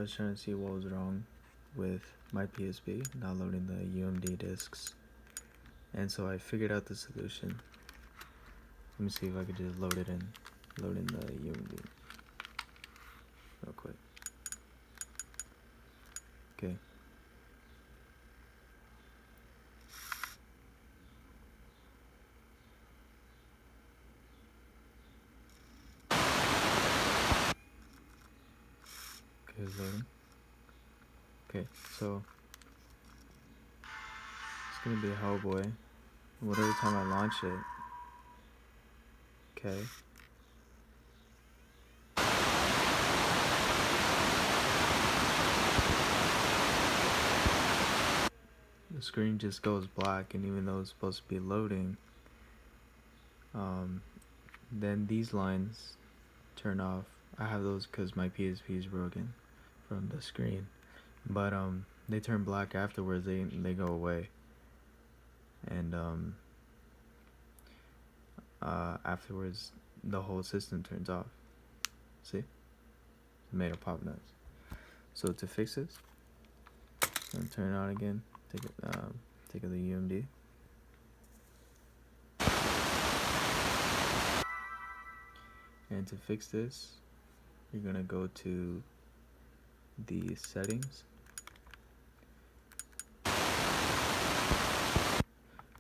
was trying to see what was wrong with my PSP not loading the UMD discs, and so I figured out the solution. Let me see if I could just load in the UMD real quick. Okay. Okay, it's loading. Okay, so it's gonna be a Hellboy. Whatever time I launch it. Okay. The screen just goes black, and even though it's supposed to be loading, then these lines turn off. I have those because my PSP is broken from the screen, but they turn black afterwards. They go away, and afterwards the whole system turns off. See, it made a pop nuts. So to fix this, I'm gonna turn it on again. Take the UMD. And to fix this, you're gonna go to the settings.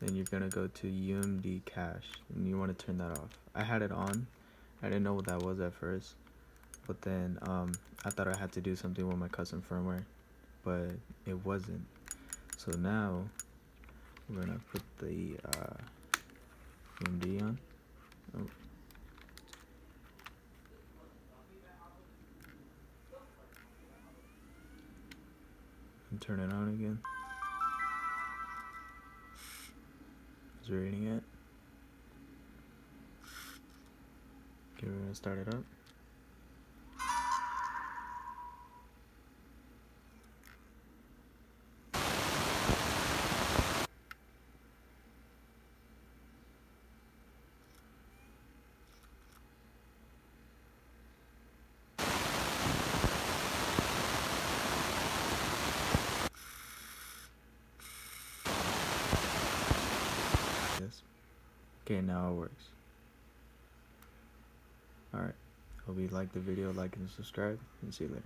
Then you're gonna go to UMD cache, and you want to turn that off. I had it on. I didn't know what that was at first, but then I thought I had to do something with my custom firmware, but it wasn't. So now we're gonna put the UMD on. Oh. And turn it on again. It's reading it. Okay, we're gonna start it up. Okay, now it works. Alright, hope you liked the video, like and subscribe, and see you later.